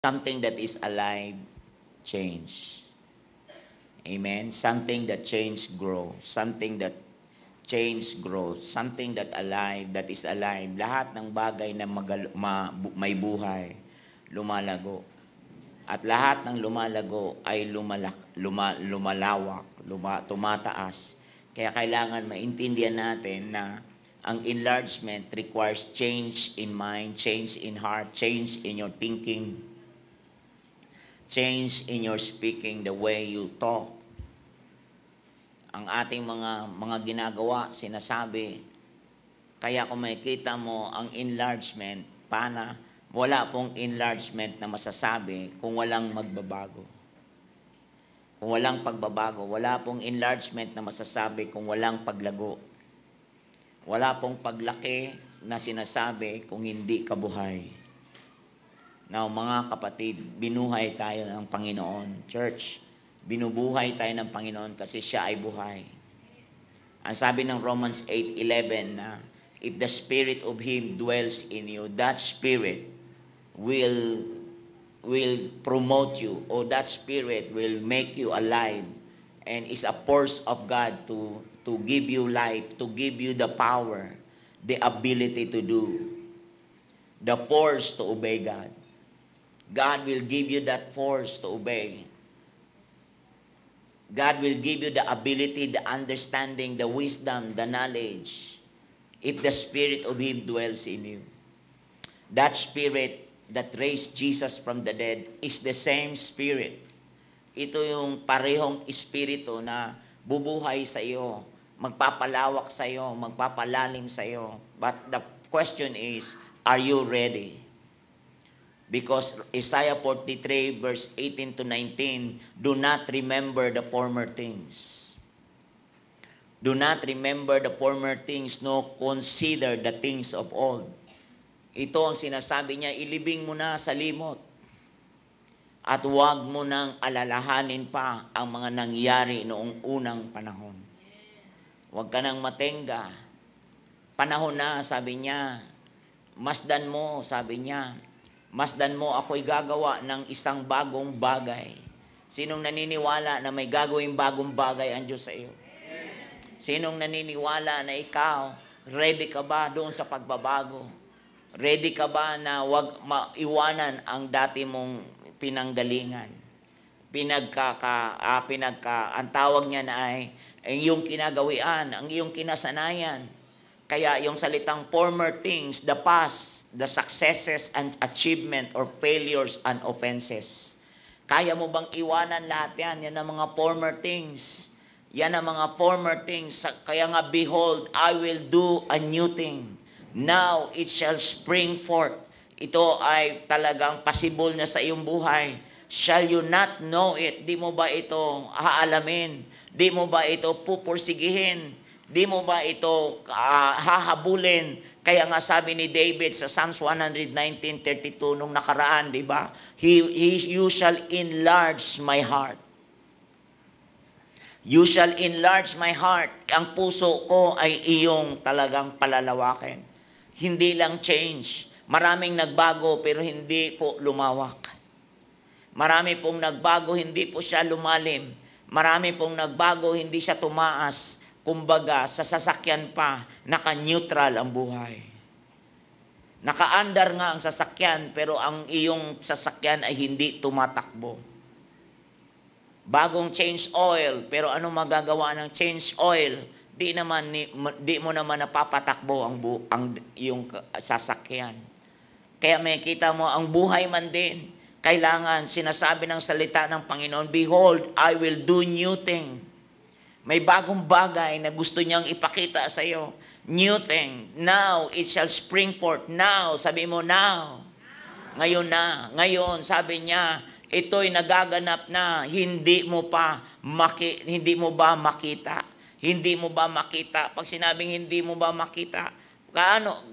something that is alive, change. Amen? Something that change, grow. Something that change, grow. Something that alive, that is alive. Lahat ng bagay na may buhay, lumalago. At lahat ng lumalago ay lumalawak, tumataas. Kaya kailangan maintindihan natin na ang enlargement requires change in mind, change in heart, change in your thinking, change in your speaking, the way you talk. Ang ating mga ginagawa, sinasabi. Kaya kung makikita mo ang enlargement, wala pong enlargement na masasabi kung walang magbabago. Kung walang pagbabago, wala pong enlargement na masasabi kung walang paglago. Wala pong paglaki na sinasabi kung hindi kabuhay. Now, mga kapatid, binuhay tayo ng Panginoon. Church, binubuhay tayo ng Panginoon kasi siya ay buhay. Ang sabi ng Romans 8:11 na, if the Spirit of Him dwells in you, that Spirit will promote you, or that Spirit will make you alive, and is a force of God to give you life, to give you the power, the ability to do, the force to obey God. God will give you that force to obey. God will give you the ability, the understanding, the wisdom, the knowledge, if the Spirit of Him dwells in you. That Spirit that raised Jesus from the dead is the same Spirit. Ito yung parehong Espiritu na bubuhay sa iyo, magpapalawak sa iyo, magpapalalim sa iyo. But the question is, are you ready? Because Isaiah 43 verse 18 to 19, do not remember the former things. Do not remember the former things, no, consider the things of old. Ito ang sinasabi niya, ilibing mo na sa limot. At huwag mo nang alalahanin pa ang mga nangyari noong unang panahon. Huwag ka nang matenga. Panahon na, sabi niya. Masdan mo, sabi niya. Masdan mo, ako'y gagawa ng isang bagong bagay. Sinong naniniwala na may gagawing bagong bagay ang Diyos sa iyo? Sinong naniniwala na ikaw, ready ka ba doon sa pagbabago? Ready ka ba na wag maiwanan ang dati mong pinanggalingan? Ang tawag niya na ay ang iyong kinagawian, ang iyong kinasanayan. Kaya yung salitang former things, the past, the successes and achievement or failures and offenses. Kaya mo bang iwanan lahat yan? Yan ang mga former things. Yan ang mga former things. Kaya nga, behold, I will do a new thing. Now it shall spring forth. Ito ay talagang possible na sa iyong buhay. Shall you not know it? Di mo ba ito haalamin? Di mo ba ito pupursigihin? Di mo ba ito hahabulin? Kaya nga sabi ni David sa Psalms 119:32 nung nakaraan, di ba? You shall enlarge my heart. You shall enlarge my heart. Ang puso ko ay iyong talagang palalawakin. Hindi lang change. Maraming nagbago pero hindi po lumawak. Marami pong nagbago, hindi po siya lumalim. Marami pong nagbago, hindi siya tumaas. Kumbaga, sa sasakyan pa, naka-neutral ang buhay. Naka-under nga ang sasakyan, pero ang iyong sasakyan ay hindi tumatakbo. Bagong change oil, pero ano magagawa ng change oil? Di mo naman napapatakbo ang iyong sasakyan. Kaya may kita mo, ang buhay man din, kailangan sinasabi ng salita ng Panginoon, behold, I will do new thing. May bagong bagay na gusto niyang ipakita sa iyo. New thing. Now, it shall spring forth. Now, sabi mo now. Ngayon na. Ngayon, sabi niya, ito'y nagaganap na. Hindi mo ba makita? Hindi mo ba makita? Pag sinabing hindi mo ba makita, ano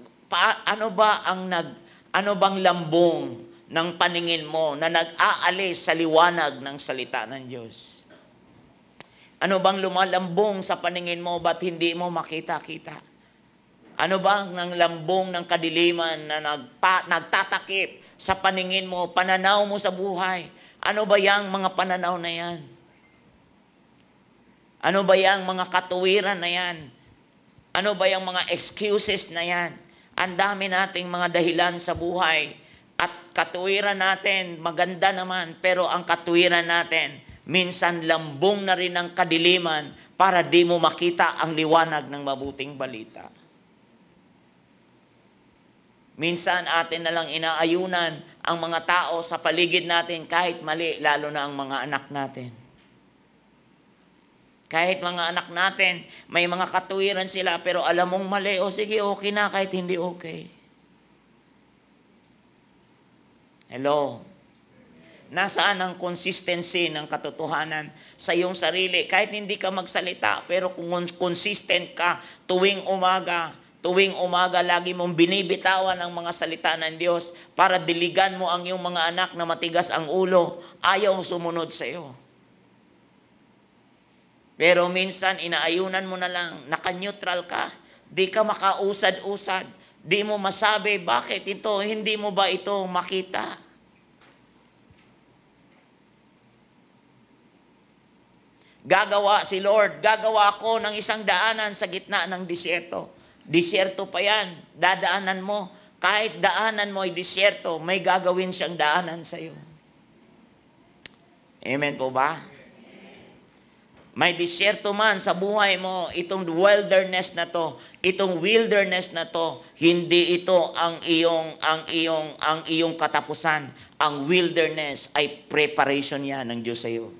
bang lambong ng paningin mo na nag-aalis sa liwanag ng salita ng Diyos? Ano bang lumalambong sa paningin mo, ba't hindi mo makita-kita? Ano bang ng lambong ng kadiliman na nagtatakip sa paningin mo, pananaw mo sa buhay. Ano ba yang mga pananaw na yan? Ano ba yang mga katuwiran na yan? Ano ba yung mga excuses na yan? Ang dami nating mga dahilan sa buhay. At katuwiran natin, maganda naman, pero ang katuwiran natin, minsan lambong na rin ang kadiliman para di mo makita ang liwanag ng mabuting balita. Minsan atin na lang inaayunan ang mga tao sa paligid natin kahit mali, lalo na ang mga anak natin. Kahit mga anak natin, may mga katuwiran sila, pero alam mong mali, o sige, okay na kahit hindi okay. Hello? Nasaan ang consistency ng katotohanan sa iyong sarili? Kahit hindi ka magsalita, pero kung consistent ka tuwing umaga, lagi mong binibitawan ang mga salita ng Diyos para diligan mo ang iyong mga anak na matigas ang ulo, ayaw sumunod sa iyo. Pero minsan, inaayunan mo na lang, naka-neutral ka, di ka makausad-usad, di mo masabi, bakit ito, hindi mo ba ito makita? Gagawa si Lord, gagawa ko ng isang daanan sa gitna ng disyerto. Disyerto pa yan, dadaanan mo. Kahit daanan mo ay disyerto, may gagawin siyang daanan sa iyo. Amen po ba? May disyerto man sa buhay mo, itong wilderness na to, hindi ito ang iyong katapusan. Ang wilderness ay preparation yan ng Diyos sa iyo.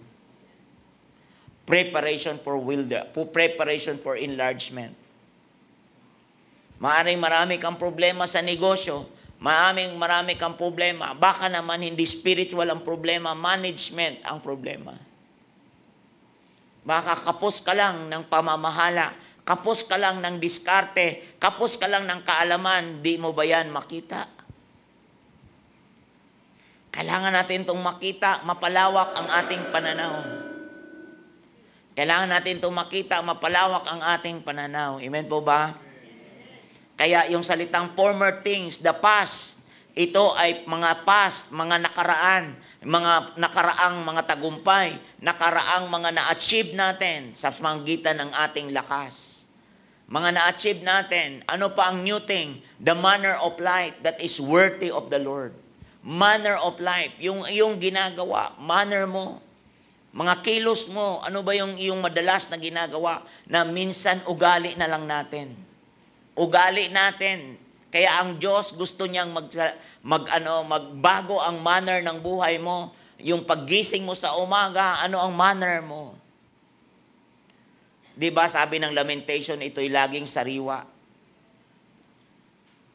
Preparation for enlargement. Maaring marami kang problema sa negosyo, marami kang problema. Baka naman hindi spiritual ang problema, management ang problema. Baka kapos ka lang ng pamamahala, kapos ka lang ng diskarte, kapos ka lang ng kaalaman, di mo ba yan makita? Kailangan natin itong makita, mapalawak ang ating pananaw. Kailangan natin itong makita, mapalawak ang ating pananaw. Amen po ba? Kaya yung salitang former things, the past, ito ay mga past, mga nakaraan, mga nakaraang mga tagumpay, nakaraang mga na-achieve natin sa pamamagitan ng ating lakas. Mga na-achieve natin, ano pa ang new thing? The manner of life that is worthy of the Lord. Manner of life, yung iyong ginagawa, manner mo. Mga kilos mo, ano ba yung iyong madalas na ginagawa na minsan ugali na lang natin? Ugali natin. Kaya ang Diyos gusto niyang magbago ang manner ng buhay mo. Yung paggising mo sa umaga, ano ang manner mo? 'Di ba sabi ng Lamentation, ito'y laging sariwa.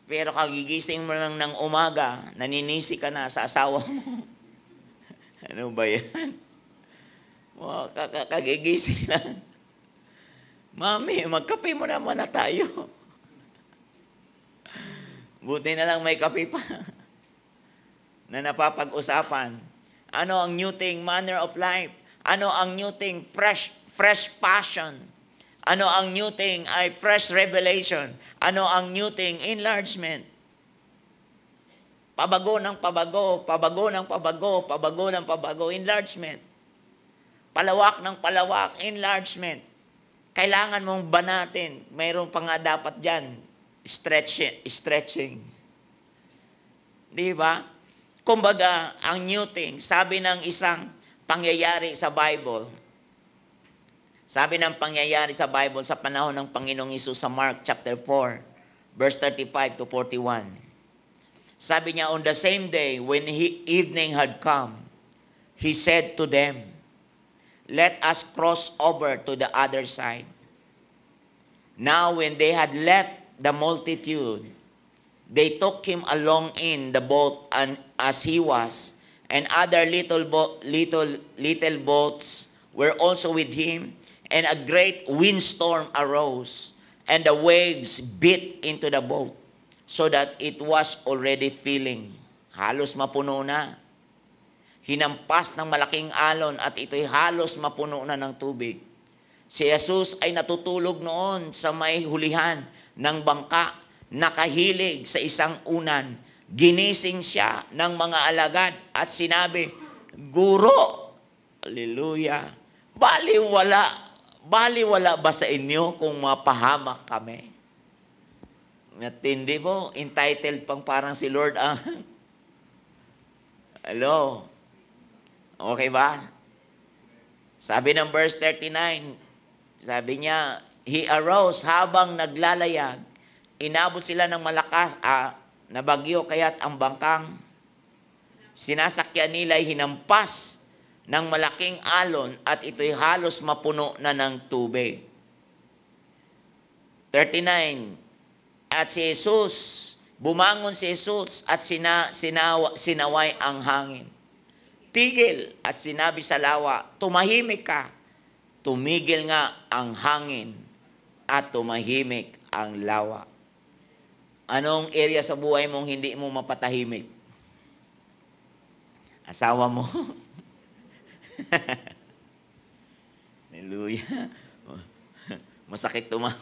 Pero kagigising mo lang ng umaga, naninisi ka na sa asawa mo. Ano ba yan? Kagigising lang. Mami, magkape mo naman na tayo. Buti na lang may kape pa na napapag-usapan. Ano ang new thing? Manner of life. Ano ang new thing? Fresh passion. Ano ang new thing? Ay fresh revelation. Ano ang new thing? Enlargement. Pabago ng pabago, pabago ng pabago, pabago ng pabago, enlargement. Palawak ng palawak, enlargement. Kailangan mong banatin. Mayroon pa nga dapat dyan. Stretching. Di ba? Kumbaga, ang new thing, sabi ng isang pangyayari sa Bible, sa panahon ng Panginoong Hesus sa Mark chapter 4, verse 35 to 41. Sabi niya, on the same day, when evening had come, He said to them, let us cross over to the other side. Now, when they had left the multitude, they took him along in the boat, and as he was, and other little boats were also with him, and a great windstorm arose, and the waves beat into the boat, so that it was already filling. Halos mapuno na. Hinampas ng malaking alon at ito'y halos mapuno na ng tubig. Si Jesus ay natutulog noon sa may hulihan ng bangka, nakahilig sa isang unan. Ginising siya ng mga alagad at sinabi, Guro, hallelujah, baliwala ba sa inyo kung mapahamak kami? Natindi po, entitled pang parang si Lord ang hello? Okay ba? Sabi ng verse 39, sabi niya, He arose habang naglalayag, inabot sila ng malakas na bagyo, kaya't ang bangkang sinasakyan nila ay hinampas ng malaking alon at ito'y halos mapuno na ng tubig. 39, at si Jesus, bumangon si Jesus at sinaway ang hangin. Tigil at sinabi sa lawa, tumahimik ka. Tumigil nga ang hangin at tumahimik ang lawa. Anong area sa buhay mong hindi mo mapatahimik? Asawa mo? Hallelujah. Masakit tumawa.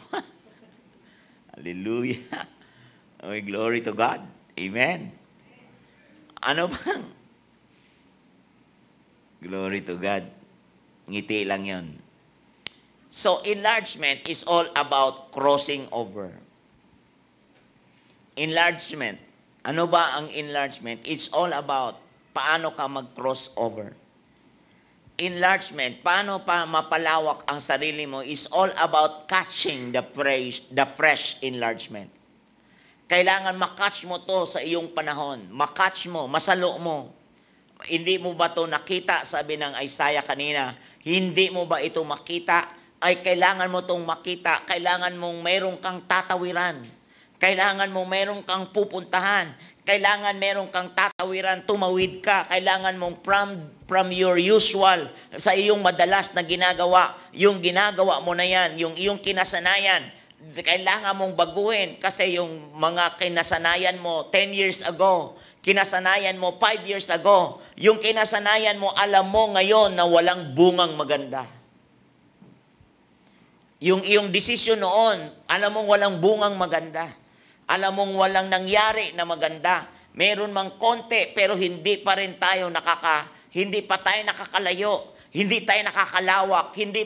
Hallelujah. Oh, glory to God. Amen. Ano bang? Glory to God. Ngiti lang yon. So, enlargement is all about crossing over. Enlargement. Ano ba ang enlargement? It's all about paano ka mag-cross over. Enlargement, paano pa mapalawak ang sarili mo, is all about catching the fresh enlargement. Kailangan makatch mo to sa iyong panahon. Makatch mo, masalo mo. Hindi mo ba to nakita? Sabi ng Isaiah kanina, hindi mo ba ito makita? Ay kailangan mo tong makita. Kailangan mong mayroong kang tatawiran. Kailangan mong mayroong kang pupuntahan. Kailangan mayroong kang tatawiran, tumawid ka. Kailangan mong from your usual, sa iyong madalas na ginagawa, yung ginagawa mo na yan, yung iyong kinasanayan, kailangan mong baguhin kasi yung mga kinasanayan mo 10 years ago, kinasanayan mo 5 years ago, yung kinasanayan mo, alam mo ngayon na walang bungang maganda. Yung iyong desisyon noon, alam mong walang bungang maganda. Alam mong walang nangyari na maganda. Meron mang konti, pero hindi pa rin tayo hindi pa tayo nakakalayo. Hindi tayo nakakalawak. Hindi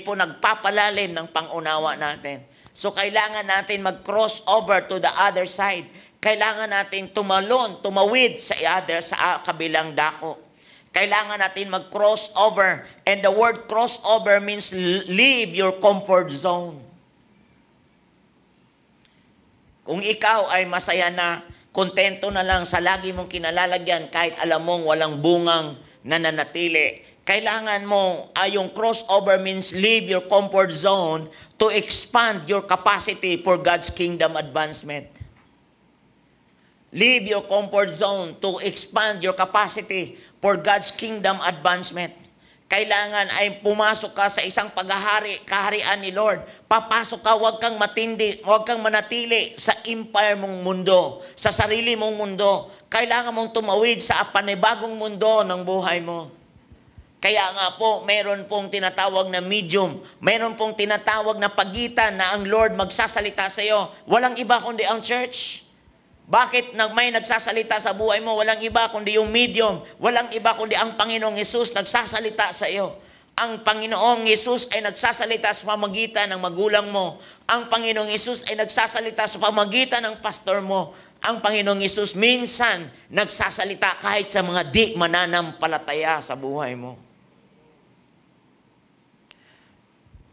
po nagpapalalim ng pangunawa natin. So, kailangan natin mag-cross over to the other side. Kailangan natin tumawid sa kabilang dako. Kailangan natin mag-cross over. And the word cross over means leave your comfort zone. Kung ikaw ay masaya na, kontento na lang sa lagi mong kinalalagyan kahit alam mong walang bungang nananatili, kailangan mo, yung crossover means leave your comfort zone to expand your capacity for God's kingdom advancement. Leave your comfort zone to expand your capacity for God's kingdom advancement. Kailangan ay pumasok ka sa isang kaharian ni Lord. Papasok ka, huwag kang manatili sa empire mong mundo, sa sarili mong mundo. Kailangan mong tumawid sa panibagong mundo ng buhay mo. Kaya nga po, meron pong tinatawag na medium, meron pong tinatawag na pagitan na ang Lord magsasalita sa iyo. Walang iba kundi ang church. Bakit may nagsasalita sa buhay mo? Walang iba kundi yung medium. Walang iba kundi ang Panginoong Hesus nagsasalita sa iyo. Ang Panginoong Hesus ay nagsasalita sa pamagitan ng magulang mo. Ang Panginoong Hesus ay nagsasalita sa pamagitan ng pastor mo. Ang Panginoong Hesus minsan nagsasalita kahit sa mga di mananampalataya sa buhay mo.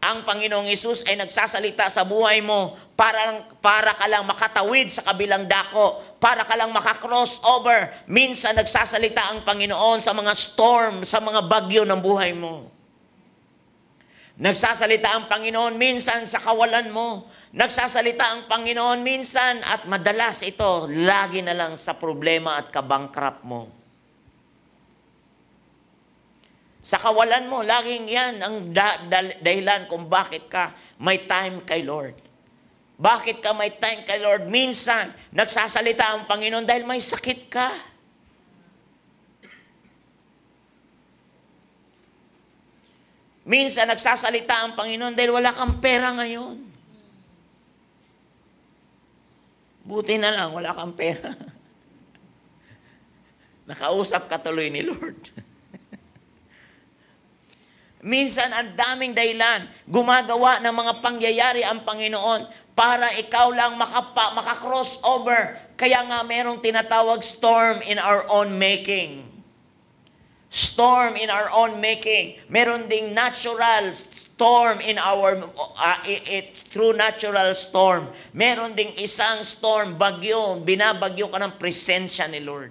Ang Panginoong Hesus ay nagsasalita sa buhay mo para ka lang makatawid sa kabilang dako, para ka lang makakross over. Minsan nagsasalita ang Panginoon sa mga storm, sa mga bagyo ng buhay mo. Nagsasalita ang Panginoon minsan sa kawalan mo. Nagsasalita ang Panginoon minsan at madalas ito, lagi na lang sa problema at kabangkrap mo. Sa kawalan mo, laging yan ang dahilan kung bakit ka may time kay Lord. Bakit ka may time kay Lord? Minsan, nagsasalita ang Panginoon dahil may sakit ka. Minsan, nagsasalita ang Panginoon dahil wala kang pera ngayon. Buti na lang, wala kang pera. Nakausap ka tuloy ni Lord. Minsan, ang daming dahilan, gumagawa ng mga pangyayari ang Panginoon para ikaw lang maka-cross over. Kaya nga merong tinatawag storm in our own making. Storm in our own making. Meron ding natural storm in our, through natural storm. Meron ding isang storm, bagyo, binabagyo ka ng presensya ni Lord.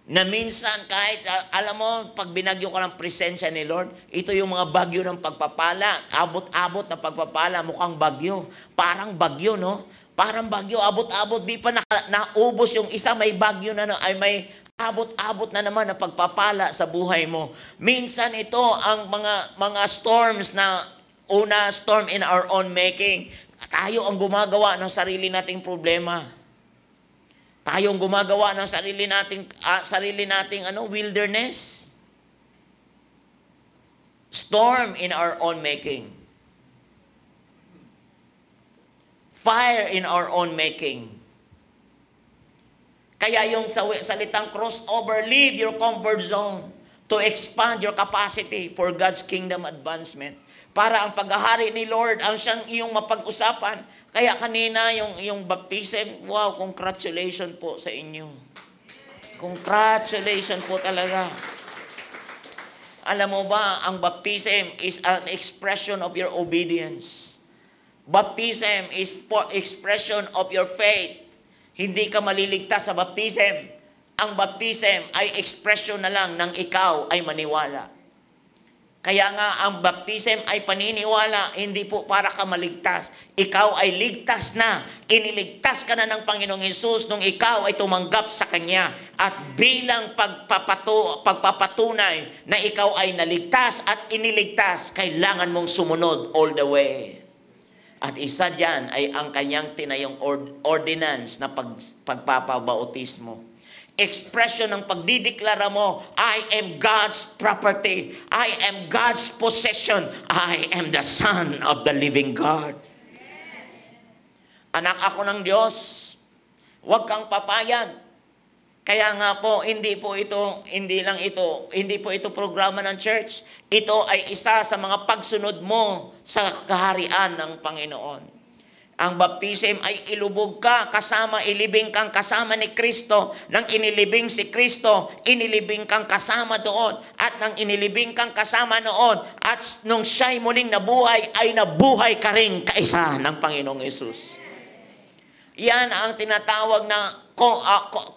Na minsan kahit, alam mo, pag binagyo ka ng presensya ni Lord, ito yung mga bagyo ng pagpapala, abot-abot na pagpapala, mukhang bagyo. Parang bagyo, no? Parang bagyo, abot-abot, di pa naubos yung isa, may bagyo na, no? Ay may abot-abot na naman na pagpapala sa buhay mo. Minsan ito ang mga storms na, una, storm in our own making. Tayo ang gumagawa ng sarili nating problema. Tayong gumagawa ng sarili nating wilderness. Storm in our own making. Fire in our own making. Kaya yung salitang crossover, leave your comfort zone to expand your capacity for God's kingdom advancement. Para ang paghahari ni Lord ang siyang iyong mapag-usapan. Kaya kanina yung baptism, wow, congratulations po sa inyo. Congratulations po talaga. Alam mo ba, ang baptism is an expression of your obedience. Baptism is for expression of your faith. Hindi ka maliligtas sa baptism. Ang baptism ay expression na lang ng ikaw ay maniwala. Kaya nga ang baptism ay paniniwala, hindi po para ka maligtas. Ikaw ay ligtas na. Iniligtas ka na ng Panginoong Hesus nung ikaw ay tumanggap sa Kanya. At bilang pagpapatunay na ikaw ay naligtas at iniligtas, kailangan mong sumunod all the way. At isa dyan ay ang Kanyang tinayong ordinance na pagpapabautismo. Expression ng pagdideklara mo, I am God's property. I am God's possession. I am the Son of the living God. Anak ako ng Diyos. Huwag kang papayag. Kaya nga po, hindi po ito programa ng church. Ito ay isa sa mga pagsunod mo sa kaharian ng Panginoon. Ang baptism ay ilubog ka, ilibing kang kasama ni Kristo. Nang inilibing si Kristo, inilibing kang kasama doon. At nang inilibing kang kasama noon, at nung siya'y muling nabuhay, ay nabuhay ka rin kaisa ng Panginoong Hesus. Yan ang tinatawag na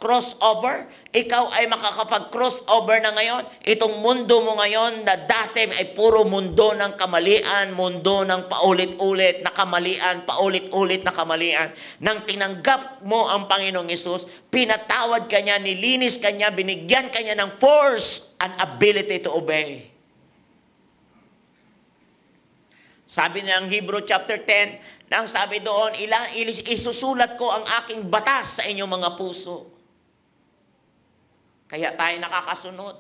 crossover. Ikaw ay makakapag-crossover na ngayon. Itong mundo mo ngayon na dati ay puro mundo ng kamalian, mundo ng paulit-ulit na kamalian, paulit-ulit na kamalian. Nang tinanggap mo ang Panginoong Hesus, pinatawad ka niya, nilinis ka niya, binigyan ka niya ng force and ability to obey. Sabi ng Hebrew chapter 10, nang sabi doon, isusulat ko ang aking batas sa inyong mga puso. Kaya tayo nakakasunod.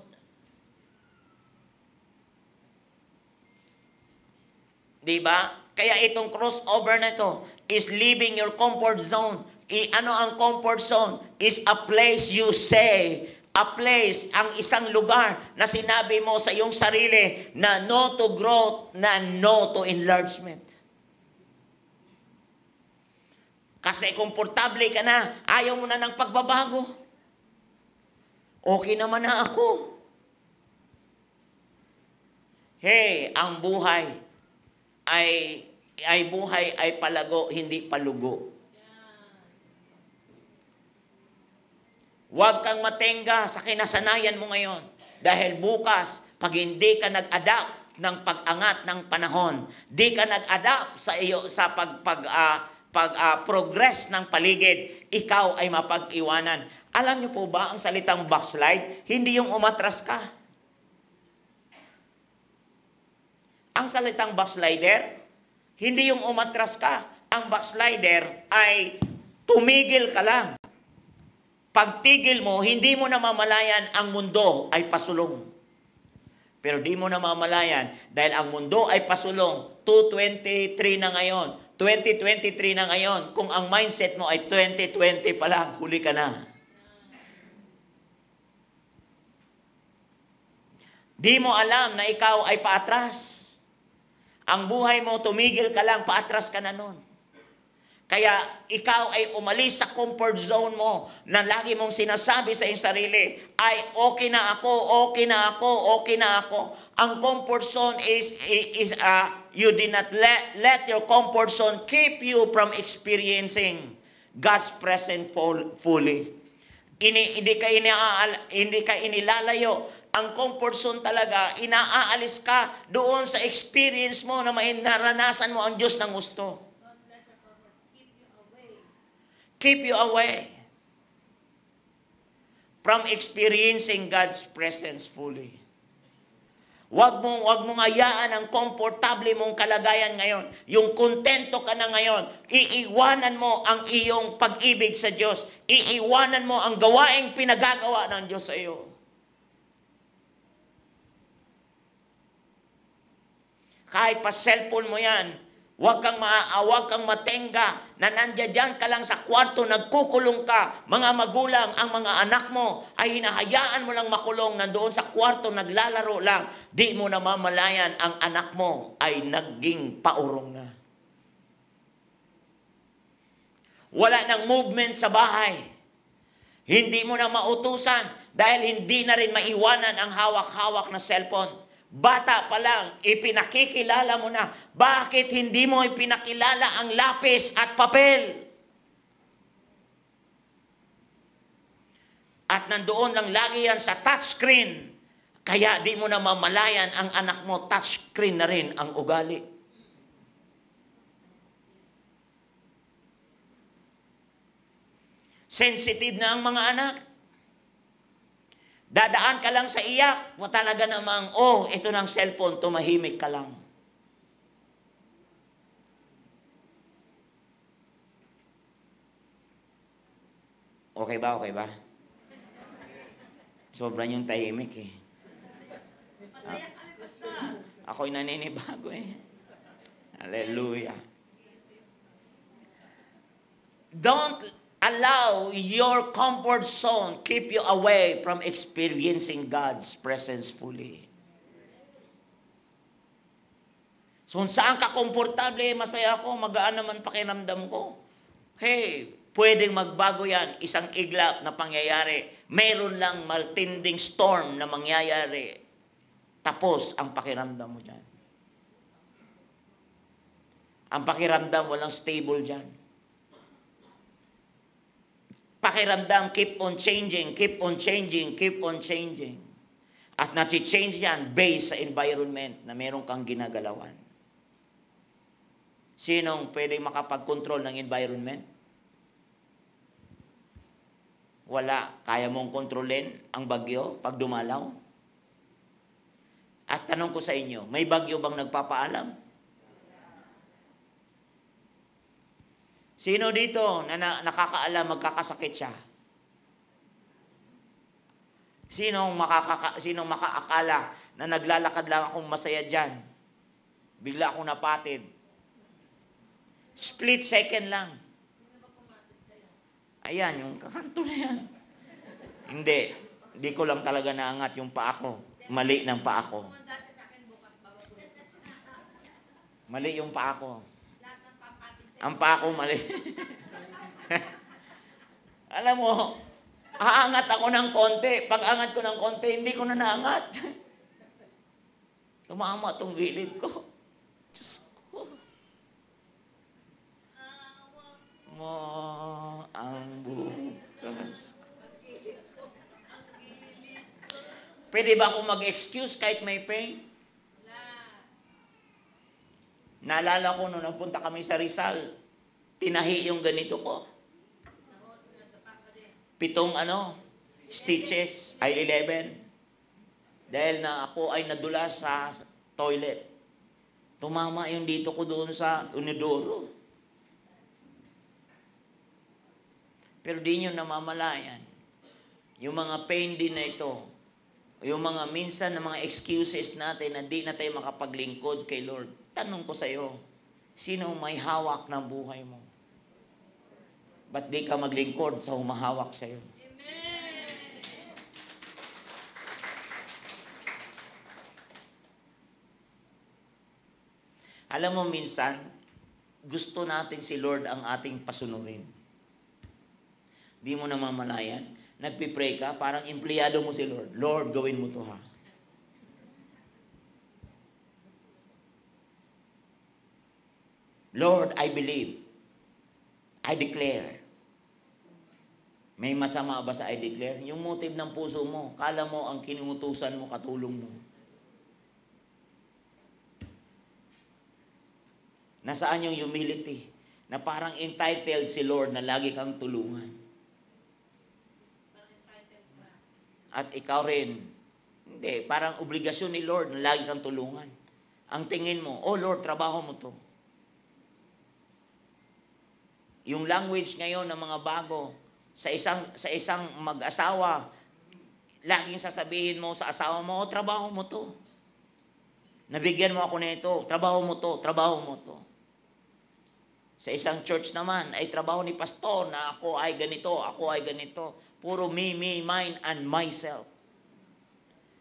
Diba? Kaya itong crossover na ito is leaving your comfort zone. Ano ang comfort zone? Is a place you say, a place, ang isang lugar na sinabi mo sa iyong sarili na no to growth, na no to enlargement. Kasi komportable ka na, ayaw mo na ng pagbabago. Okay naman na ako. Hey, ang buhay ay palago, hindi palugo. Huwag kang matenga sa kinasanayan mo ngayon. Dahil bukas, pag hindi ka nag-adapt ng pag-angat ng panahon, di ka nag-adapt sa progress ng paligid, ikaw ay mapag-iwanan. Alam niyo po ba ang salitang backslide? Hindi yung umatras ka. Ang salitang backslider, hindi yung umatras ka. Ang backslider ay tumigil ka lang. Pagtigil mo, hindi mo namamalayan ang mundo ay pasulong. Pero di mo namamalayan dahil ang mundo ay pasulong. 2:23 na ngayon. 2023 na ngayon, kung ang mindset mo ay 2020 pa lang, huli ka na. Di mo alam na ikaw ay paatras. Ang buhay mo, tumigil ka lang, paatras ka na nun. Kaya ikaw ay umalis sa comfort zone mo na lagi mong sinasabi sa iyong sarili, ay okay na ako, okay na ako, okay na ako. Ang comfort zone is you did not let your comfort zone keep you from experiencing God's presence fully. Hindi ka inilalayo. Ang comfort zone talaga, inaalis ka doon sa experience mo na naranasan mo ang Diyos ng gusto. Keep you away from experiencing God's presence fully. Wag mong hayaan ang komportable mong kalagayan ngayon. Yung kontento ka na ngayon, iiwanan mo ang iyong pag-ibig sa Diyos. Iiwanan mo ang gawaing pinagagawa ng Diyos sa iyo. Kahit pa cellphone mo yan, Huwag kang matenga na nandiyan ka lang sa kwarto, nagkukulong ka. Mga magulang, ang mga anak mo ay hinahayaan mo lang makulong, nandoon sa kwarto, naglalaro lang. Di mo namamalayan, ang anak mo ay naging paurong na. Wala nang movement sa bahay. Hindi mo na mautusan dahil hindi na rin maiwanan ang hawak-hawak na cellphone. Bata pa lang, ipinakikilala mo na. Bakit hindi mo ipinakilala ang lapis at papel? At nandoon lang lagi yan sa touchscreen. Kaya di mo na mamalayan ang anak mo, touchscreen na rin ang ugali. Sensitive na ang mga anak. Dadaan ka lang sa iyak, talaga namang, ito ng cellphone, tumahimik ka lang. Okay ba? Okay ba? Sobrang yung tahimik eh. Ako'y naninibago eh. Hallelujah. Don't allow your comfort zone keep you away from experiencing God's presence fully. So, saan ka komportable, masaya ako, magaan naman pakiramdam ko. Hey, pwedeng magbago yan. Isang iglap na pangyayari. Mayroon lang matinding storm na mangyayari. Tapos ang pakiramdam mo dyan. Ang pakiramdam walang stable dyan. Pakiramdam, keep on changing, keep on changing, keep on changing. At nati-change yan based sa environment na meron kang ginagalawan. Sinong pwedeng makapag-control ng environment? Wala. Kaya mong kontrolin ang bagyo pag dumalaw? At tanong ko sa inyo, may bagyo bang nagpapaalam? Sino dito na nakakaalam magkakasakit siya? Sino makaakala na naglalakad lang akong masaya dyan? Bigla akong napatid. Split second lang. Ayan, yung kakanto na yan. Hindi ko lang talaga naangat yung paa ko. Mali ng paa ko. Mali yung paa ko. Ang paa ko mali. Alam mo, aangat ako ng konti. Pag angat ko ng konti, hindi ko na naangat. Tumama itong gilid ko. Diyos ko. Mo ang bukas. Pwede ba akong mag-excuse kahit may pain? Naalala ko nung nagpunta kami sa Rizal, tinahi yung ganito ko. 7 stitches, ay 11. Dahil na ako ay nadulas sa toilet. Tumama yung dito ko doon sa unidoro. Pero di nyo namamalayan. Yung mga pain din na ito, yung mga minsan na mga excuses natin na di na tayo makapaglingkod kay Lord. Tanong ko sa iyo, Sino may hawak ng buhay mo? Ba't di ka maglingkod sa humahawak sa'yo? Alam mo, minsan, gusto natin si Lord ang ating pasunurin. Di mo namamalayan. Nagpipray ka, parang empleyado mo si Lord. Lord, gawin mo to ha. Lord, I believe. I declare. May masama ba sa I declare? Yung motive ng puso mo, kala mo ang kinutusan mo, katulong mo. Nasaan yung humility? Na parang entitled si Lord na lagi kang tulungan. At ikaw rin, hindi, parang obligasyon ni Lord na lagi kang tulungan. Ang tingin mo, oh Lord, trabaho mo to. Yung language ngayon ng mga bago, sa isang mag-asawa, laging sasabihin mo sa asawa mo, oh, trabaho mo to. Nabigyan mo ako nito, trabaho mo to, trabaho mo to. Sa isang church naman, ay trabaho ni pastor na ako ay ganito, ako ay ganito. Puro me, mine, and myself.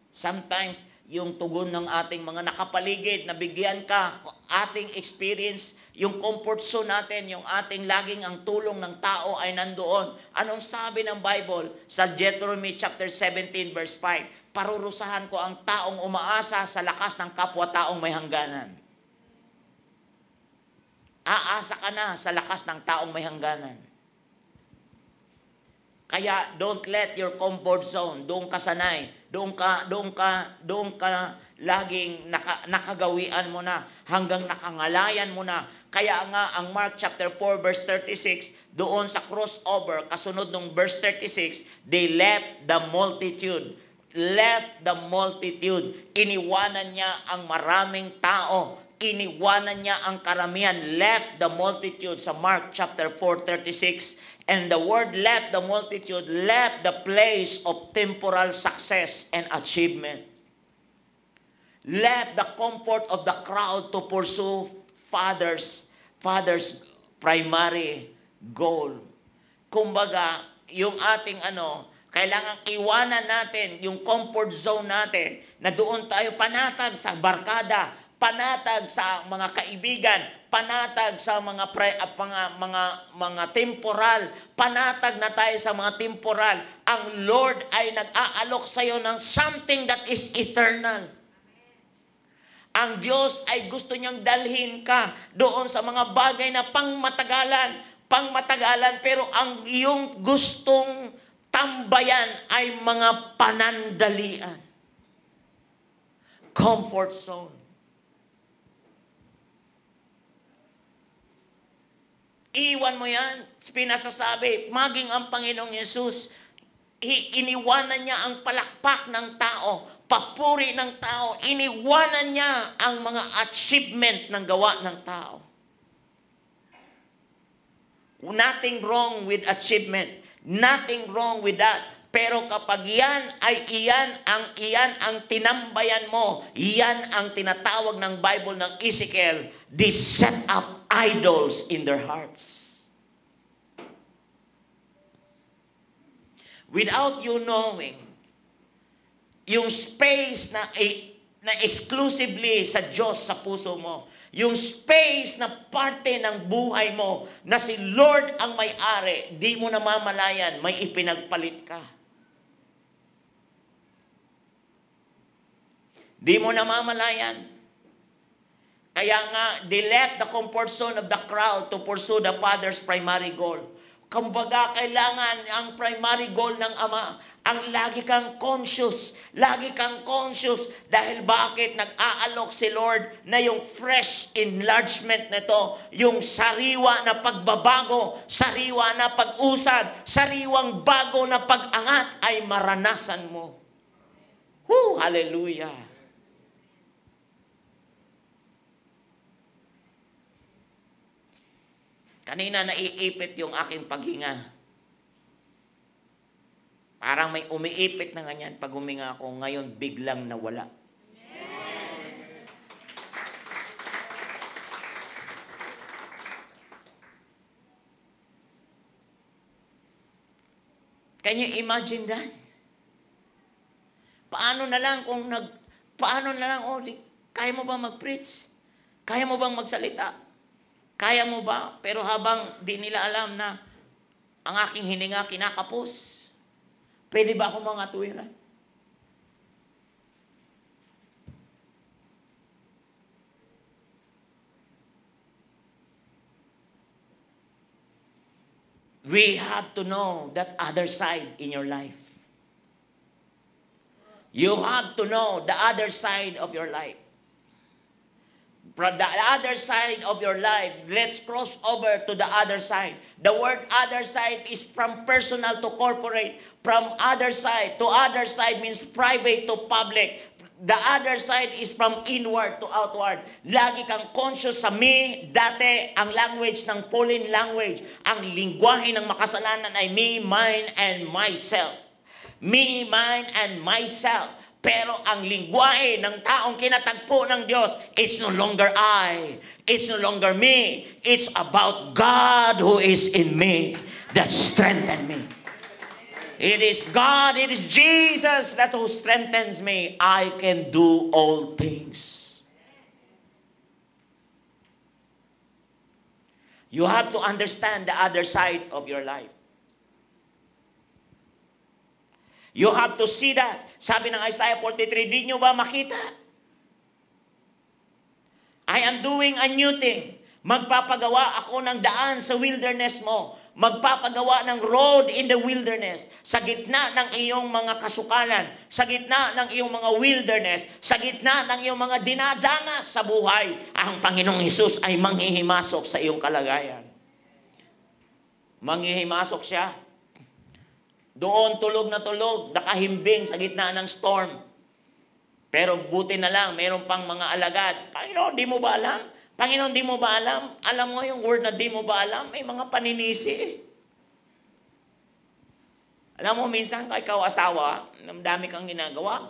Sometimes, yung tugon ng ating mga nakapaligid, nabigyan ka, ating experience, yung comfort zone natin, yung ating laging ang tulong ng tao ay nandoon. Anong sabi ng Bible sa Deuteronomy chapter 17 verse 5? Parurusahan ko ang taong umaasa sa lakas ng kapwa-taong may hangganan. Aasa ka na sa lakas ng taong may hangganan. Kaya don't let your comfort zone, doon ka sanay, doon ka laging nakagawian mo na, hanggang nakangalayan mo na. Kaya nga ang Mark chapter 4 verse 36, doon sa crossover, kasunod ng verse 36, they left the multitude. Left the multitude. Iniwanan niya ang maraming tao. Iniwanan niya ang karamihan. Left the multitude sa Mark chapter 4:36. And the word left the multitude, left the place of temporal success and achievement. Left the comfort of the crowd to pursue Father's primary goal. Kumbaga, yung ating kailangang iwanan natin yung comfort zone natin na doon tayo panatag sa barkada, panatag sa mga kaibigan, panatag sa mga temporal, panatag na tayo sa mga temporal. Ang Lord ay nag-aalok sa iyo ng something that is eternal. Ang Diyos ay gusto niyang dalhin ka doon sa mga bagay na pangmatagalan, pero ang iyong gustong tambayan ay mga panandalian. Comfort zone. Iwan mo yan. Pinasasabi, maging ang Panginoong Yesus, iniwanan niya ang palakpak ng tao, papuri ng tao, iniwanan niya ang mga achievement ng gawa ng tao. Nothing wrong with achievement. Nothing wrong with that. Pero kapag iyan ang tinambayan mo, iyan ang tinatawag ng Bible ng Ezekiel, they set up idols in their hearts. Without you knowing, yung space na exclusively sa Diyos sa puso mo, yung space na parte ng buhay mo, na si Lord ang may-ari, di mo namamalayan, may ipinagpalit ka. Di mo namamalayan. Kaya nga, they left the comfort zone of the crowd to pursue the Father's primary goal. Kumbaga, kailangan ang primary goal ng Ama, ang lagi kang conscious. Lagi kang conscious. Dahil bakit nag-aalok si Lord na yung fresh enlargement nito, yung sariwa na pagbabago, sariwa na pag-usad, sariwang bago na pag-angat ay maranasan mo. Hallelujah! Kanina naiipit yung aking paghinga. Parang may umiipit na ganyan pag huminga ako, ngayon biglang nawala. Can you imagine that? Paano na lang kaya mo ba mag-preach? Kaya mo bang magsalita? Kaya mo ba? Pero habang di nila alam na ang aking hininga kinakapos, pwede ba ako mga tuwiran? We have to know that other side in your life. You have to know the other side of your life. From the other side of your life, let's cross over to the other side. The word other side is from personal to corporate. From other side to other side means private to public. The other side is from inward to outward. Lagi kang conscious sa me, dati ang language ng fallen language. Ang lingwahe ng makasalanan ay me, mine, and myself. Me, mine, and myself. Pero ang lingwahe ng taong kinatagpo ng Diyos, it's no longer I. It's no longer me. It's about God who is in me that strengthened me. It is God, it is Jesus that who strengthens me. I can do all things. You have to understand the other side of your life. You have to see that. Sabi ng Isaiah 43, di nyo ba makita? I am doing a new thing. Magpapagawa ako ng daan sa wilderness mo. Magpapagawa ng road in the wilderness. Sa gitna ng iyong mga kasukalan, sa gitna ng iyong mga wilderness, sa gitna ng iyong mga dinadanas sa buhay, ang Panginoong Hesus ay manghihimasok sa iyong kalagayan. Manghihimasok siya. Doon tulog na tulog, nakahimbing sa gitna ng storm. Pero buti na lang, mayroon pang mga alagad. Panginoon, di mo ba alam? Panginoon, di mo ba alam? Alam mo yung word na di mo ba alam? May mga paninisi. Alam mo, minsan kay ikaw asawa, dami kang ginagawa.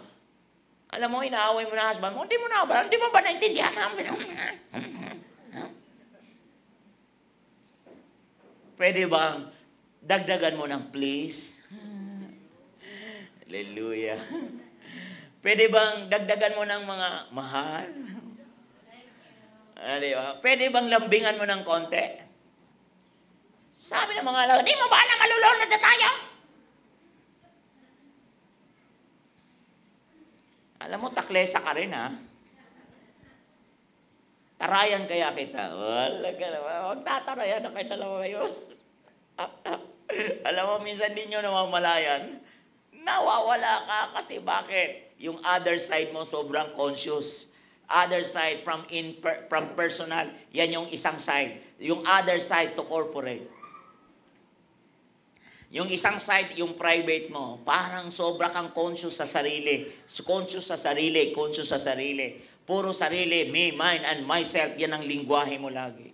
Alam mo, inaaway mo na husband mo, di mo na ba? Di mo ba naintindihan? Pwede bang dagdagan mo ng please? Hallelujah. Pwede bang dagdagan mo ng mga mahal? Diba? Pwede bang lambingan mo ng konti? Sabi ng mga alaga, di mo ba alam malulunod na tayo? Alam mo, taklesa ka rin, ha? Tarayan kaya kita. Wala ka naman. Huwag tatarayan na kayo dalawa ngayon. Alam mo, minsan din nyo namamalayan. Nawawala ka kasi bakit? Yung other side mo sobrang conscious. Other side from personal, yan yung isang side. Yung other side to corporate. Yung isang side, yung private mo, parang sobra kang conscious sa sarili. Conscious sa sarili, conscious sa sarili. Puro sarili, me, mine, and myself, yan ang lingwahe mo lagi.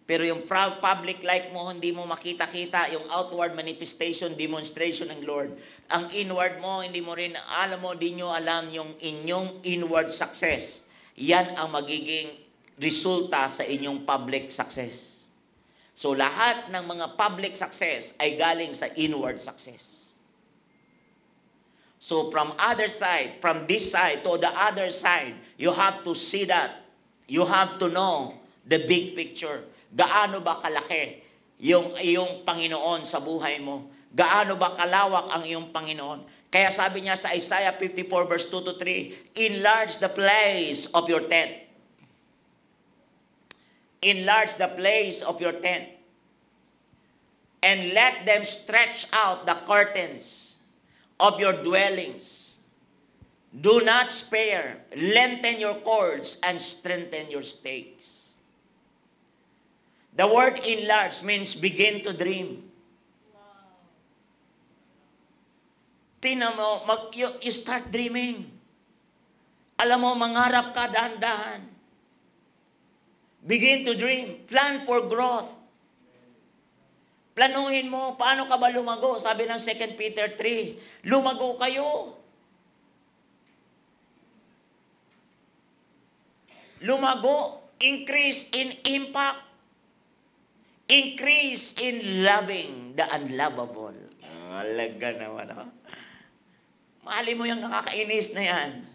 Pero yung public life mo, hindi mo makita-kita yung outward manifestation, demonstration ng Lord. Ang inward mo, hindi mo rin, alam mo, di nyo alam yung inyong inward success. Yan ang magiging resulta sa inyong public success. So lahat ng mga public success ay galing sa inward success. So from other side, from this side to the other side, you have to see that. You have to know the big picture. Gaano ba kalaki yung iyong Panginoon sa buhay mo? Gaano ba kalawak ang iyong Panginoon? Kaya sabi niya sa Isaiah 54 verse 2 to 3, enlarge the place of your tent. Enlarge the place of your tent. And let them stretch out the curtains of your dwellings. Do not spare. Lengthen your cords and strengthen your stakes. The word enlarge means begin to dream. Tingnan mo, you start dreaming. Alam mo, mangarap ka dahan-dahan. Begin to dream. Plan for growth. Planuhin mo, paano ka ba lumago? Sabi ng 2 Peter 3, lumago kayo. Lumago, increase in impact. Increase in loving the unlovable. Alaga naman, ha? Mahalin mo yung nakakainis na yan.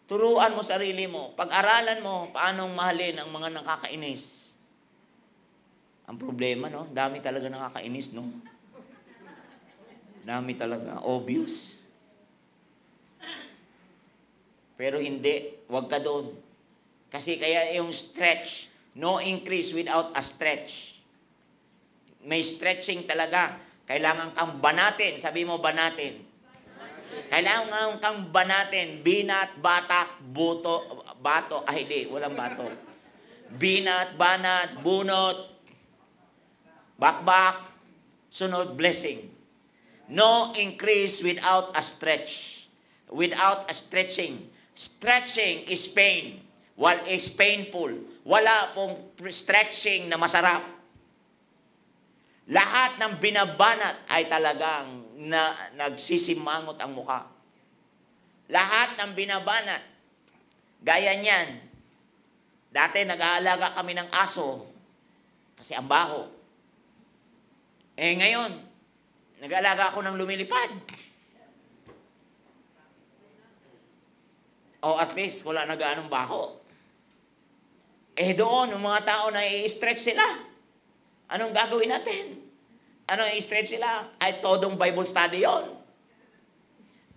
Turuan mo sarili mo. Pag-aralan mo, paanong mahalin ang mga nakakainis. Ang problema, no? Dami talaga nakakainis, no? Dami talaga. Obvious. Pero hindi. Huwag ka doon. Kasi kaya yung stretch, no increase without a stretch. May stretching talaga. Kailangan kang banatin. Sabi mo, banatin. Kailangan kang banatin. Binat, batak, bato. Ay, hindi. Walang bato. Binat, banat, bunot, bakbak, sunod, blessing. No increase without a stretch. Without a stretching. Stretching is pain. While is painful. Wala pong stretching na masarap. Lahat ng binabanat ay talagang nagsisimangot ang mukha. Lahat ng binabanat. Gaya niyan. Dati nag-aalaga kami ng aso kasi ang baho. Ngayon, nag-aalaga ako ng lumilipad. O at least wala na gaanong baho. Doon, yung mga tao na i-stretch sila. Anong gagawin natin? Ano i-stretch sila? Ay, todong Bible study yon.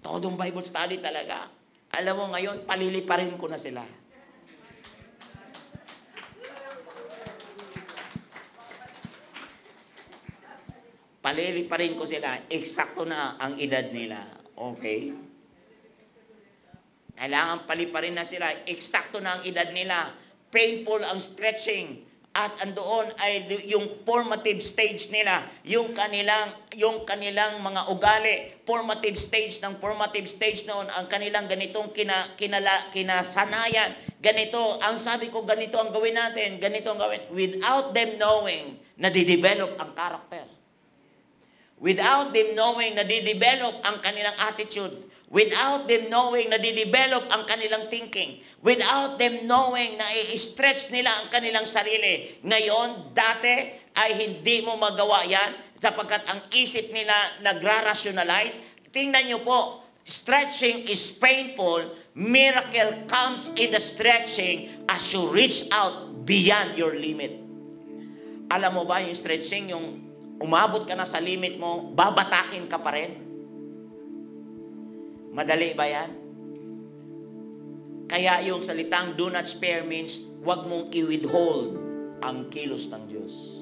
Todong Bible study talaga. Alam mo, ngayon, paliliparin ko na sila. Paliliparin ko sila. Eksakto na ang edad nila. Okay? Kailangan paliparin na sila. Eksakto na ang edad nila. Painful ang stretching. At andoon ay yung formative stage nila, yung kanilang mga ugali, formative stage noon, ang kanilang ganitong kinasanayan, ganito, ang sabi ko, ganito ang gawin natin, ganito ang gawin, without them knowing, nadidevelop ang character. Without them knowing, nadidevelop ang kanilang attitude. Without them knowing, nadidevelop ang kanilang thinking. Without them knowing, na i-stretch nila ang kanilang sarili. Ngayon, dati ay hindi mo magawa yan sapagkat ang isip nila nagra-rationalize. Tingnan nyo po, stretching is painful. Miracle comes in the stretching as you reach out beyond your limit. Alam mo ba yung stretching, yung umabot ka na sa limit mo, babatakin ka pa rin? Madali ba yan? Kaya yung salitang do not spare means huwag mong i-withhold ang kilos ng Diyos.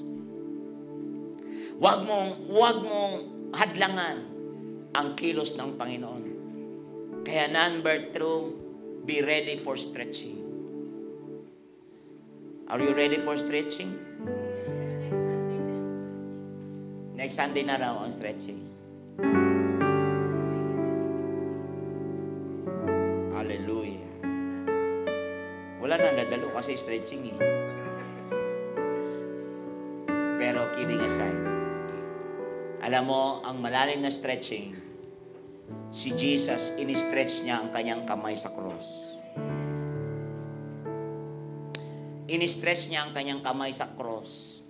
Huwag mong hadlangan ang kilos ng Panginoon. Kaya number 2, be ready for stretching. Are you ready for stretching? Next Sunday na raw ang stretching. Hallelujah. Wala na nadalo kasi stretching eh. Pero kidding aside, alam mo, ang malalim na stretching, si Jesus, in-stretch niya ang kanyang kamay sa cross. In-stretch niya ang kanyang kamay sa cross.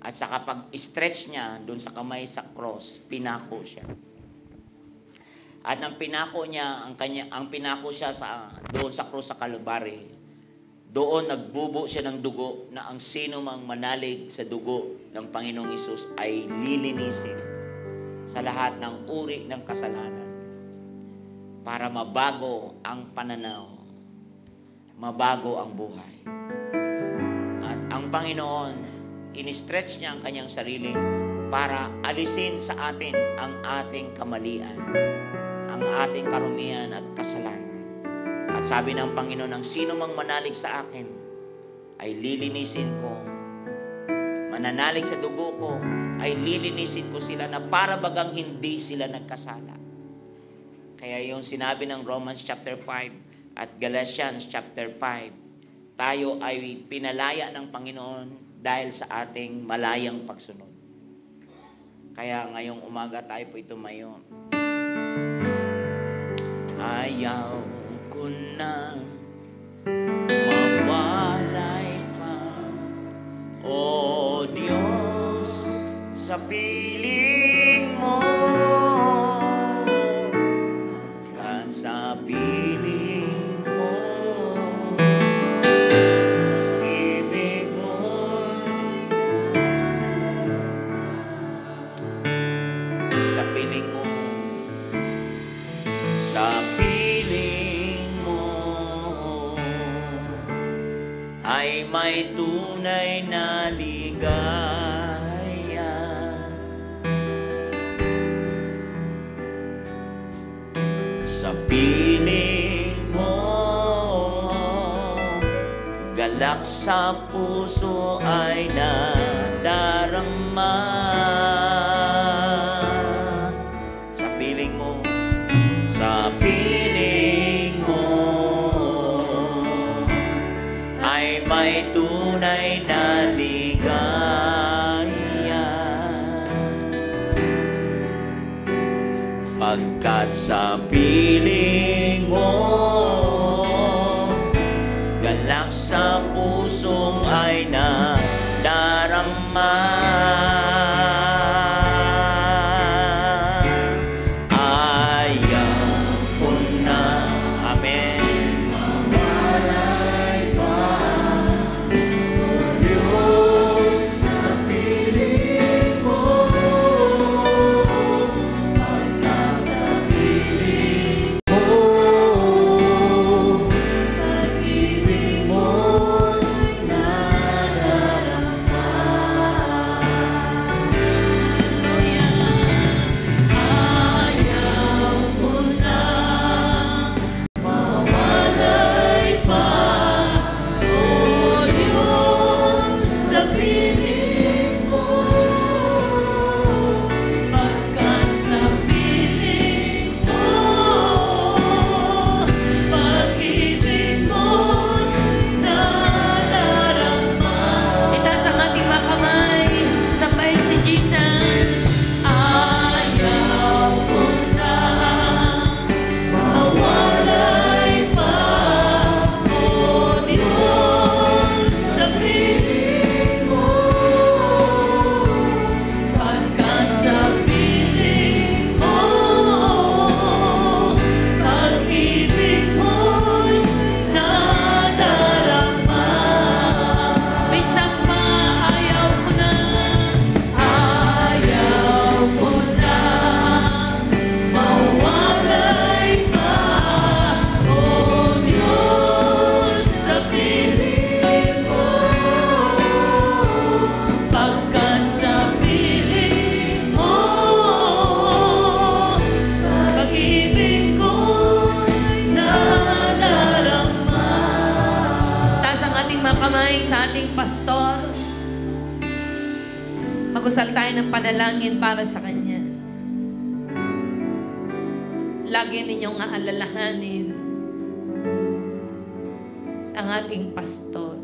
At sa kapag stretch niya doon sa kamay sa cross, pinako siya. At nang pinako niya ang pinako siya doon sa cross sa Calvary, doon nagbubo siya ng dugo na ang sino mang manalig sa dugo ng Panginoong Hesus ay lilinisin sa lahat ng uri ng kasalanan para mabago ang pananaw, mabago ang buhay. At ang Panginoon, in-stretch niya ang kanyang sarili para alisin sa atin ang ating kamalian, ang ating karumihan at kasalanan. At sabi ng Panginoon, ang sino mang manalig sa akin ay lilinisin ko. Mananalig sa dugo ko ay lilinisin ko sila na para bagang hindi sila nagkasala. Kaya yung sinabi ng Romans chapter 5 at Galatians chapter 5, tayo ay pinalaya ng Panginoon dahil sa ating malayang pagsunod. Kaya ngayong umaga tayo po tumayo. Ayaw ko na mawalay pa piling mo, pagkat sa piling mo, ibig mo, sa piling mo, sa piling mo, ay may tunay na ligaya. Sa piling mo, galak sa puso ay nadarama. Sa piling mo, sa piling mo, ay may tunay na ligaya. Pagkat sa piling mo, galak sa pusong ay nadarama. Ayaw ko na, amen, Mag-usal tayo ng panalangin para sa Kanya. Lagi ninyong aalalahanin ang ating pastor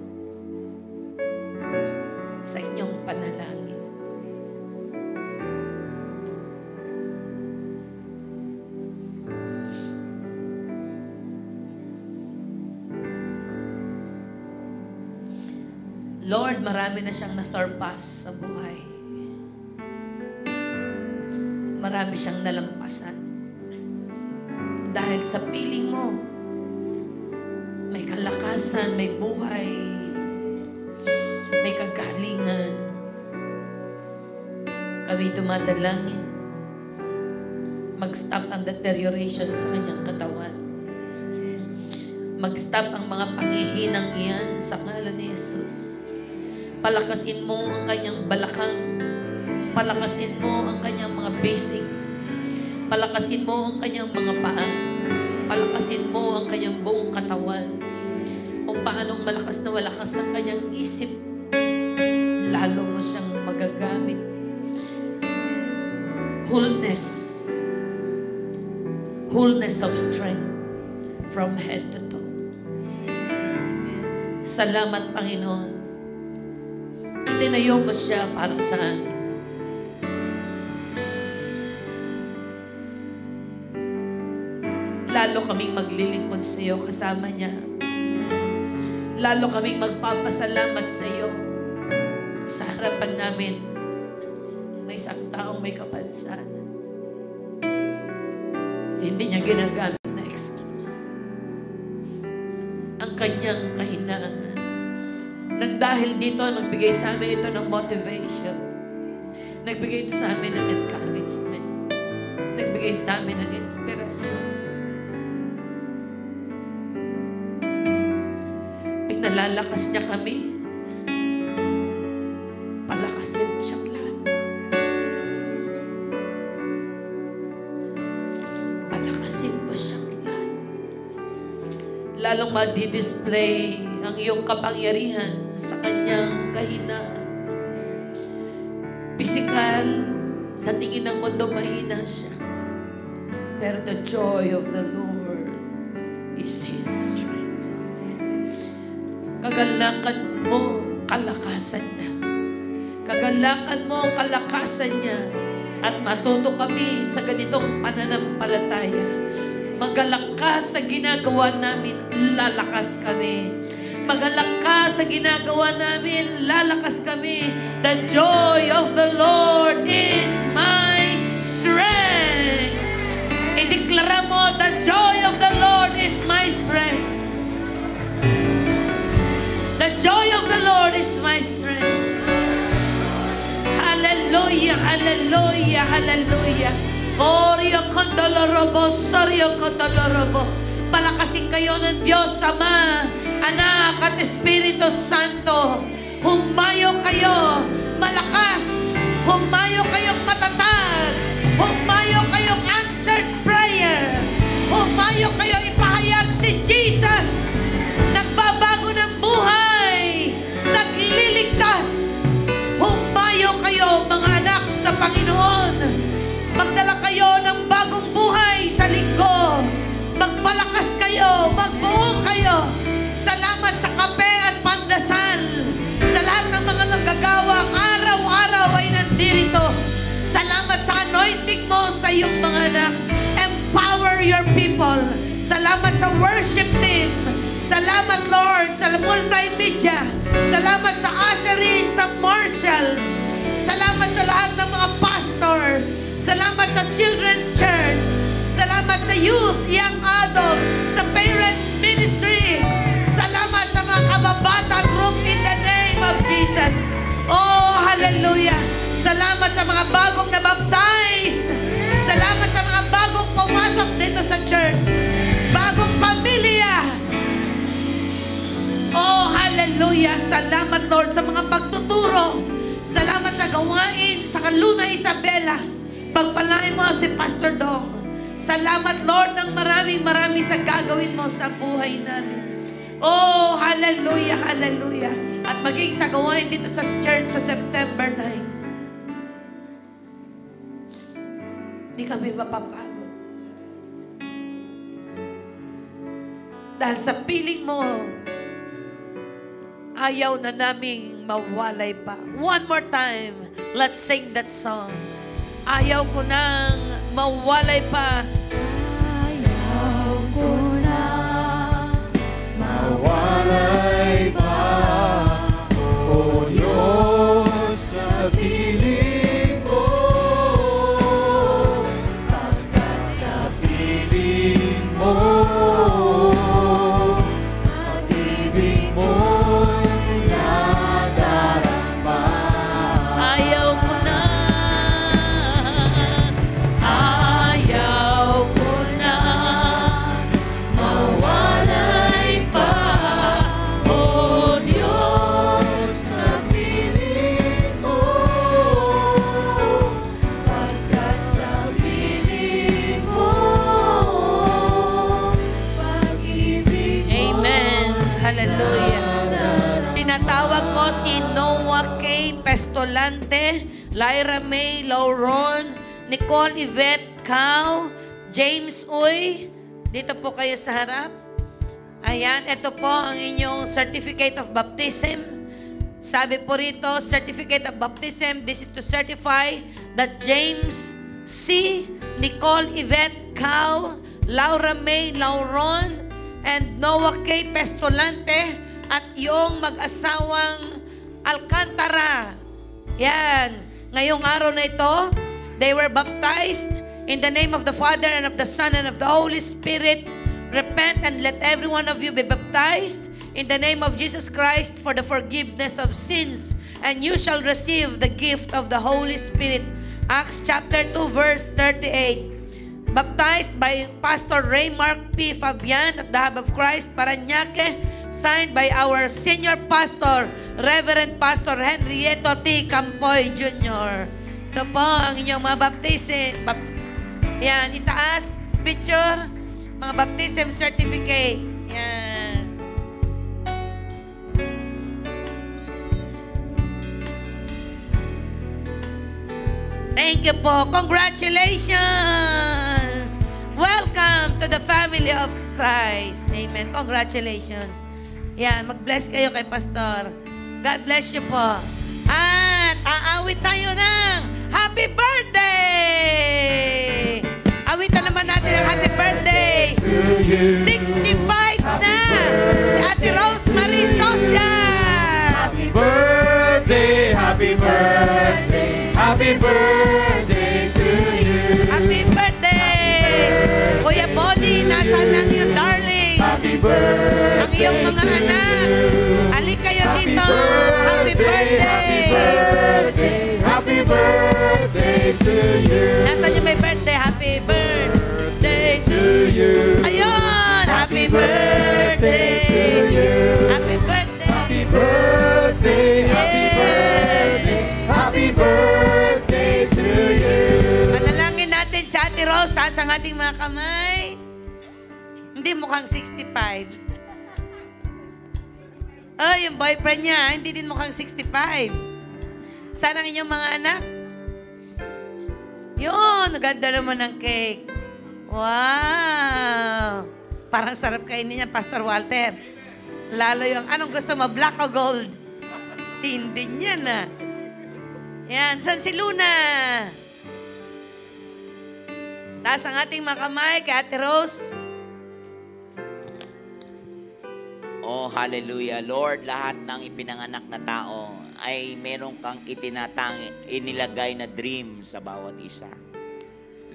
sa inyong panalangin. Lord, marami na siyang nasurpass sa buhay. Marami siyang nalampasan. Dahil sa piling mo, may kalakasan, may buhay, may kagalingan. Kami dumadalangin. Mag-stop ang deterioration sa kanyang katawan. Mag-stop ang mga pangihinang iyan sa ngalan ni Jesus. Palakasin mo ang kanyang balakang. Palakasin mo ang kanyang mga basic. Palakasin mo ang kanyang mga paa. Palakasin mo ang kanyang buong katawan. Kung paanong malakas na malakas ang kanyang isip, lalo mo siyang magagamit. Wholeness of strength from head to toe. Salamat, Panginoon. Itinayo mo siya para sa amin. Lalo kaming maglilingkod sa iyo kasama niya. Lalo kaming magpapasalamat sa iyo. Sa harapan namin, may sakit walang may kapansanan. Hindi niya ginagamit na excuse ang kanyang kahinaan. Nang dahil dito, nagbigay sa amin ito ng motivation. Nagbigay ito sa amin ng encouragement. Nagbigay sa amin ng inspirasyon. Pinalalakas niya kami. Palakasin siyang lalo. Palakasin mo siyang lalo. Lalong madi-display ang iyong kapangyarihan sa kanyang kahinaan. Pisikal, sa tingin ng mundo mahina siya. Pero the joy of the Lord is His strength. Kagalakan mo, kalakasan niya. Kagalakan mo, kalakasan niya. At matuto kami sa ganitong pananampalataya. Magalak ka sa ginagawa namin, lalakas kami. Magalak ka sa ginagawa namin, lalakas kami. The joy of the Lord is my strength. Ideklara mo, the joy of the Lord is my strength. The joy of the Lord is my strength. Hallelujah, hallelujah, hallelujah. Orio kondolorobo, sorio kondolorobo. Palakasin kayo ng Diyos Ama, Anak at Espiritu Santo. Humayo kayo malakas. Humayo kayong matatag. Humayo kayong answered prayer. Humayo kayo ipahayag si Jesus. Nagbabago ng buhay. Nagliligtas. Humayo kayo mga anak sa Panginoon. Magdala kayo ng bagong buhay sa linggo. Magpalakas kayo. Magbuo kayo. Salamat sa kape at pandasal. Sa lahat ng mga manggagawang araw-araw ay nandito. Salamat sa anointing mo sa iyong mga anak. Empower your people. Salamat sa worship team. Salamat, Lord, sa multimedia. Salamat sa ushering, sa marshals. Salamat sa lahat ng mga pastors. Salamat sa children's church. Salamat sa youth, young adult, sa parents ministry. Salamat sa mga kababata group in the name of Jesus. Oh, hallelujah. Salamat sa mga bagong nabaptized. Salamat sa mga bagong pumasok dito sa church. Bagong pamilya. Oh, hallelujah. Salamat, Lord, sa mga pagtuturo. Salamat sa gawain sa Luna Isabela. Pagpalain mo si Pastor Dong. Salamat, Lord, ng maraming sa gagawin mo sa buhay namin. Oh, hallelujah, hallelujah. At maging sa gawain dito sa church sa September 9. Hindi kami mapapagod. Dahil sa piling mo, ayaw na naming mawalay pa. One more time, let's sing that song. Ayaw ko nang mawalay pa. Ayaw ko na mawalay pa. O Diyos, sa piling ko. Pagkat sa piling mo, pag-ibig mo'y nadarama. Ayaw ko na. Ayaw ko na mawalay pa. O Diyos, sa piling mo. Pagkat sa piling mo, pag-ibig mo. Amen. Hallelujah. Tinatawag ko si Noah K. Pestolante, Lyra May Lauron, Nicole Yvette Cao, James Uy. Dito po kayo sa harap. Ayan, ito po ang inyong Certificate of Baptism. Sabi po rito, Certificate of Baptism, this is to certify that James C., Nicole Yvette Cao, Laura May Lauron, and Noah K. Pestolante, at yung mag-asawang Alcantara. Yan. Ngayong araw na ito, They were baptized in the name of the Father and of the Son and of the Holy Spirit. Repent and let every one of you be baptized in the name of Jesus Christ for the forgiveness of sins, and you shall receive the gift of the Holy Spirit. Acts chapter 2 verse 38. Baptized by Pastor Raymark P. Fabian at the Hub of Christ, Parañaque, signed by our senior pastor, Reverend Pastor Henrieto T. Campoy Jr. Ito po ang inyong mga baptism. Yan, itaas, picture, mga baptism certificate. Yan. Thank you po. Congratulations! Welcome to the family of Christ. Amen. Congratulations. Yan, mag-bless kayo kay Pastor. God bless you po. At aawit tayo ng Happy Birthday! Awitan naman natin ang Happy Birthday! 65 na! Si Ate Rosemary Social! Happy birthday, happy birthday, happy birthday to you. Happy birthday! Kuya Body, nasaan ang iyong darling? Happy birthday, Ang iyong mga anak. Alik kayo dito. Happy birthday! happy birthday, happy birthday to you. Nasaan yung may birthday? Happy birthday To you. Ayun! Happy birthday to you. Happy birthday! Happy birthday, happy birthday, happy birthday to you. Panalangin natin si Ate Rose. Taas ang ating mga kamay. Hindi mukhang 65. Oh, yung boyfriend niya, hindi din mukhang 65. Saan ang inyong mga anak? Yun, ganda naman ng cake. Wow! Parang sarap kainin niya, Pastor Walter. Lalo yung, anong gusto mo, black o gold? Tindi niya na. Yan, saan si Luna? Taas ang ating mga kamay kay Ate Rose. Oh, hallelujah. Lord, lahat ng ipinanganak na tao ay meron kang inilagay na dream sa bawat isa.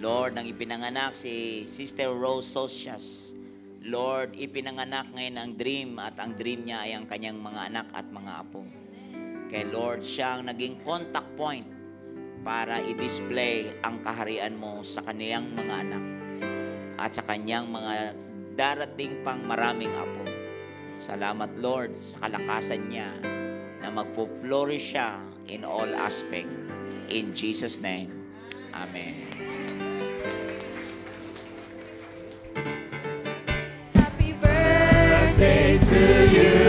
Lord, nang ipinanganak si Sister Rose Socias, Lord, ipinanganak ngayon ang dream at ang dream niya ay ang kanyang mga anak at mga apo. Kaya Lord, siya ang naging contact point para i-display ang kaharian mo sa kanyang mga anak at sa kanyang mga darating pang maraming apo. Salamat, Lord, sa kalakasan niya na magpo-flourish siya in all aspect. In Jesus' name, Amen. Happy birthday to you.